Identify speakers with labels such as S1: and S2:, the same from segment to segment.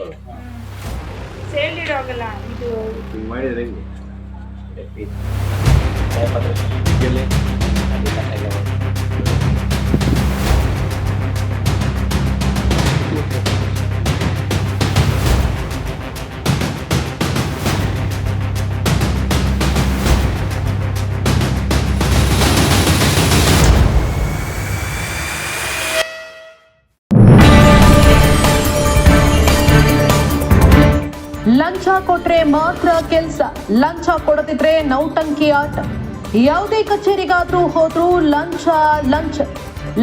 S1: ಹೋಗ್ಬಿಡ್ತಾವೆ.
S2: Sale ಇಡೋಗಲ್ಲ ಇದು
S1: ಹಿಂಗೆ ಮಾಡಿದ್ರೆ ಹೆಂಗೆ? ಎಲ್ಲಿ?
S3: ಲಂಚ ಕೊಟ್ರೆ ಮಾತ್ರ ಕೆಲಸ, ಲಂಚ ಕೊಡದಿದ್ರೆ ನೌಟಂಕಿ ಆಟ. ಯಾವುದೇ ಕಚೇರಿಗಾದ್ರೂ ಹೋದ್ರೂ ಲಂಚ ಲಂಚ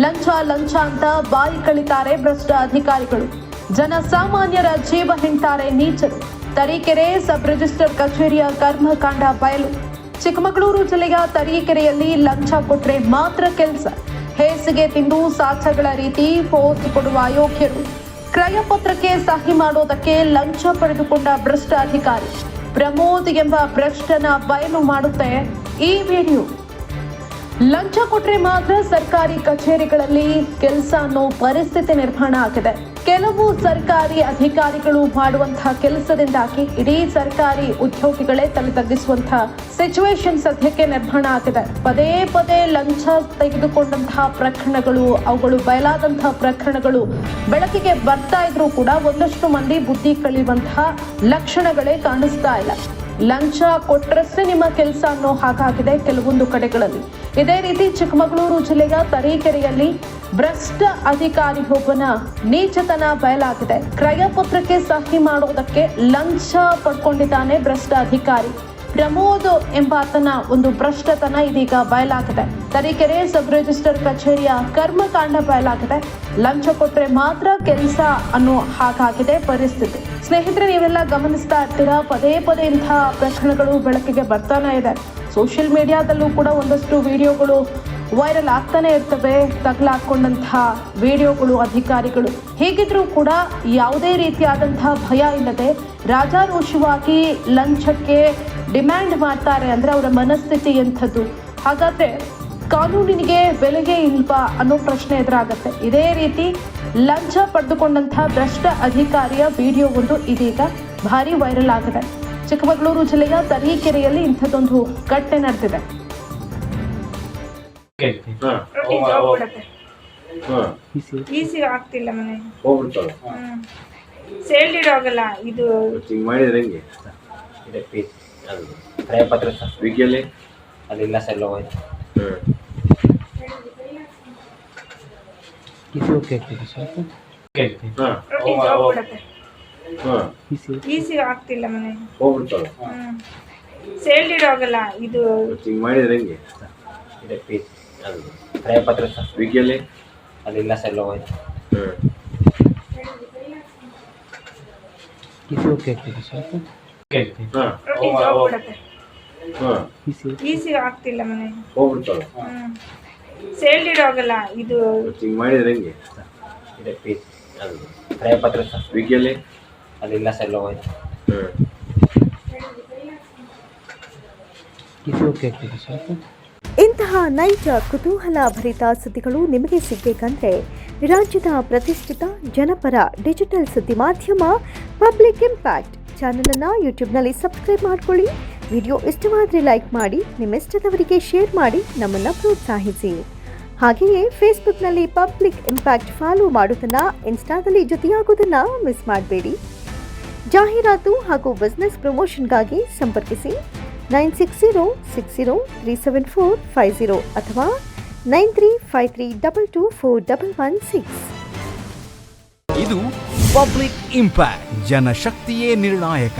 S3: ಲಂಚ ಲಂಚ ಅಂತ ಬಾಯಿ ಕಳಿತಾರೆ ಭ್ರಷ್ಟ ಅಧಿಕಾರಿಗಳು. ಜನಸಾಮಾನ್ಯರ ಜೀವ ಹಿಂಡ್ತಾರೆ ನೀಚರು. ತರೀಕೆರೆ ಸಬ್ ರಿಜಿಸ್ಟರ್ ಕಚೇರಿಯ ಕರ್ಮಕಾಂಡ ಬಯಲು. ಚಿಕ್ಕಮಗಳೂರು ಜಿಲ್ಲೆಯ ತರೀಕೆರೆಯಲ್ಲಿ ಲಂಚ ಕೊಟ್ರೆ ಮಾತ್ರ ಕೆಲಸ, ಹೇಸಿಗೆ ತಿಂದು ಸಾಚಗಳ ರೀತಿ ಪೋಸ್ಟ್ ಕೊಡುವ ಅಯೋಗ್ಯರು. ಕ್ರಯಪತ್ರಕ್ಕೆ ಸಹಿ ಮಾಡೋದಕ್ಕೆ ಲಂಚ ಪಡೆದುಕೊಂಡ ಭ್ರಷ್ಟ ಅಧಿಕಾರಿ ಪ್ರಮೋದ್ ಎಂಬ ಭ್ರಷ್ಟನ ಬಯಲು ಮಾಡುತ್ತೆ ಈ ವಿಡಿಯೋ. ಲಂಚ ಕೊಟ್ರೆ ಮಾತ್ರ ಸರ್ಕಾರಿ ಕಚೇರಿಗಳಲ್ಲಿ ಕೆಲಸ ಅನ್ನೋ ಪರಿಸ್ಥಿತಿ ನಿರ್ಮಾಣ ಆಗಿದೆ. ಕೆಲವು ಸರ್ಕಾರಿ ಅಧಿಕಾರಿಗಳು ಮಾಡುವಂತಹ ಕೆಲಸದಿಂದಾಗಿ ಇಡೀ ಸರ್ಕಾರಿ ಉದ್ಯೋಗಿಗಳೇ ತಲೆ ತಗ್ಗಿಸುವಂತಹ ಸಿಚುವೇಶನ್ ಸದ್ಯಕ್ಕೆ ನಿರ್ಮಾಣ ಆಗಿದೆ. ಪದೇ ಪದೇ ಲಂಚ ತೆಗೆದುಕೊಂಡಂತಹ ಪ್ರಕರಣಗಳು, ಅವುಗಳು ಬಯಲಾದಂತಹ ಪ್ರಕರಣಗಳು ಬೆಳಕಿಗೆ ಬರ್ತಾ ಇದ್ರೂ ಕೂಡ ಒಂದಷ್ಟು ಮಂದಿ ಬುದ್ಧಿ ಕಳೆಯುವಂತಹ ಲಕ್ಷಣಗಳೇ ಕಾಣಿಸ್ತಾ ಇಲ್ಲ. ಲಂಚ ಕೊಟ್ಟರಷ್ಟೇ ನಿಮ್ಮ ಕೆಲಸ ಅನ್ನೋ ಹಾಗಾಗಿದೆ ಕೆಲವೊಂದು ಕಡೆಗಳಲ್ಲಿ. ಇದೇ ರೀತಿ ಚಿಕ್ಕಮಗಳೂರು ಜಿಲ್ಲೆಯ ತರೀಕೆರೆಯಲ್ಲಿ ಭ್ರಷ್ಟ ಅಧಿಕಾರಿಯೊಬ್ಬನ ನೀಚತನ ಬಯಲಾಗಿದೆ. ಕ್ರಯಪತ್ರಕ್ಕೆ ಸಹಿ ಮಾಡೋದಕ್ಕೆ ಲಂಚ ಪಡ್ಕೊಂಡಿದ್ದಾನೆ ಭ್ರಷ್ಟ ಅಧಿಕಾರಿ ಪ್ರಮೋದ್ ಎಂಬಾತನ ಒಂದು ಭ್ರಷ್ಟತನ ಇದೀಗ ಬಯಲಾಗಿದೆ. ತರೀಕೆರೆ ಸಬ್ ರಿಜಿಸ್ಟರ್ ಕಚೇರಿಯ ಕರ್ಮಕಾಂಡ ಬಯಲಾಗಿದೆ. ಲಂಚ ಕೊಟ್ರೆ ಮಾತ್ರ ಕೆಲಸ ಅನ್ನೋ ಹಾಗಾಗಿದೆ ಪರಿಸ್ಥಿತಿ. ಸ್ನೇಹಿತರೆ, ನೀವೆಲ್ಲ ಗಮನಿಸ್ತಾ ಇರ್ತೀರಾ, ಪದೇ ಪದೇ ಇಂತಹ ಪ್ರಕರಣಗಳು ಬೆಳಕಿಗೆ ಬರ್ತಾನೆ ಇದೆ. ಸೋಷಿಯಲ್ ಮೀಡಿಯಾದಲ್ಲೂ ಕೂಡ ಒಂದಷ್ಟು ವಿಡಿಯೋಗಳು ವೈರಲ್ ಆಗ್ತಾನೆ ಇರ್ತವೆ. ತಗಲಾಕೊಂಡಂತಹ ವಿಡಿಯೋಗಳು ಅಧಿಕಾರಿಗಳು. ಹೇಗಿದ್ರೂ ಕೂಡ ಯಾವುದೇ ರೀತಿಯಾದಂತಹ ಭಯ ಇಲ್ಲದೆ ರಾಜಾರೋಷವಾಗಿ ಲಂಚಕ್ಕೆ ಡಿಮ್ಯಾಂಡ್ ಮಾಡ್ತಾರೆ ಅಂದರೆ ಅವರ ಮನಸ್ಥಿತಿ ಎಂಥದ್ದು? ಹಾಗಾದ್ರೆ ಕಾನೂನಿಗೆ ಬೆಲೆಗೆ ಇಲ್ವಾ ಅನ್ನೋ ಪ್ರಶ್ನೆ ಎದುರಾಗುತ್ತೆ. ಇದೇ ರೀತಿ ಲಂಚ ಪಡೆದುಕೊಂಡಂತಹ ಭ್ರಷ್ಟ ಅಧಿಕಾರಿಯ ವಿಡಿಯೋ ಒಂದು ಇದೀಗ ಭಾರಿ ವೈರಲ್ ಆಗಿದೆ. ಚಿಕ್ಕಮಗಳೂರು ಜಿಲ್ಲೆಯ ತರೀಕೆರೆಯಲ್ಲಿ ಇಂಥದ್ದೊಂದು ಘಟನೆ ನಡೆದಿದೆ.
S2: ಈಸಿಗೆ ಆಗ್ತಿಲ್ಲ ಮನೆ
S1: ಹೋಗ್ಬಿಡ್ತಾವೆ.
S2: ಸೇಲ್ ಇಡೋಗಲ್ಲ ಇದು
S1: ಹಿಂಗೆ ಮಾಡಿದ್ರೆ ಹೆಂಗೆ?
S4: ಕ್ರಯಪತ್ರ ಸರ್
S1: ವಿಕಿಯಲ್ಲಿ
S4: ಅದಿಲ್ಲ ಸರ್ ಹೋಯ್ತು.
S2: ಈಸಿಗೆ ಆಗ್ತಿಲ್ಲ ಮನೆ
S1: ಹೋಗ್ಬಿಡ್ತಾವೆ.
S2: ಸೇಲ್ ಇಡೋಗಲ್ಲ ಇದು
S1: ಹಿಂಗೆ ಮಾಡಿದ್ರೆ ಹೆಂಗೆ?
S4: ಕ್ರಯಪತ್ರ ಸರ್
S1: ವಿಕಿಯಲ್ಲಿ
S4: ಅದಿಲ್ಲ ಸರ್ ಹೋಯ್ತು.
S2: ಈಸಿಗೆ ಆಗ್ತಿಲ್ಲ ಮನೆ
S1: ಹೋಗ್ಬಿಡ್ತಾವೆ.
S2: ಸೇಲ್ ಇಡೋಗಲ್ಲ ಇದು
S1: ಹಿಂಗೆ ಮಾಡಿದ್ರೆ ಹೆಂಗೆ?
S4: ಕ್ರಯಪತ್ರ ಸರ್
S1: ವಿಕಿಯಲ್ಲಿ
S4: ಅದಿಲ್ಲ ಸರ್ ಹೋಯ್ತು.
S5: ಇಂತಹ ನೈಜ ಕುತೂಹಲ ಭರಿತ ಸುದ್ದಿಗಳು ನಿಮಗೆ ಸಿಗಬೇಕಂದ್ರೆ ರಾಜ್ಯದ ಪ್ರತಿಷ್ಠಿತ ಜನಪರ ಡಿಜಿಟಲ್ ಸುದ್ದಿ ಮಾಧ್ಯಮ ಪಬ್ಲಿಕ್ ಇಂಪ್ಯಾಕ್ಟ್ ಚಾನಲನ್ನು ಯೂಟ್ಯೂಬ್ನಲ್ಲಿ ಸಬ್ಸ್ಕ್ರೈಬ್ ಮಾಡಿಕೊಳ್ಳಿ. ವಿಡಿಯೋ ಇಷ್ಟವಾದರೆ ಲೈಕ್ ಮಾಡಿ, ನಿಮ್ಮಿಷ್ಟದವರಿಗೆ ಶೇರ್ ಮಾಡಿ ನಮ್ಮನ್ನು ಪ್ರೋತ್ಸಾಹಿಸಿ. ಹಾಗೆಯೇ ಫೇಸ್ಬುಕ್ನಲ್ಲಿ ಪಬ್ಲಿಕ್ ಇಂಪ್ಯಾಕ್ಟ್ ಫಾಲೋ ಮಾಡೋದನ್ನು, ಇನ್ಸ್ಟಾದಲ್ಲಿ ಜೊತೆಯಾಗೋದನ್ನು ಮಿಸ್ ಮಾಡಬೇಡಿ. ಜಾಹೀರಾತು ಹಾಗೂ ಬಿಸ್ನೆಸ್ ಪ್ರಮೋಷನ್ಗಾಗಿ ಸಂಪರ್ಕಿಸಿ 9606037450 ಅಥವಾ 9353224116.
S6: ಇದು ಪಬ್ಲಿಕ್ ಇಂಪ್ಯಾಕ್ಟ್, ಜನಶಕ್ತಿಯೇ ನಿರ್ಣಾಯಕ.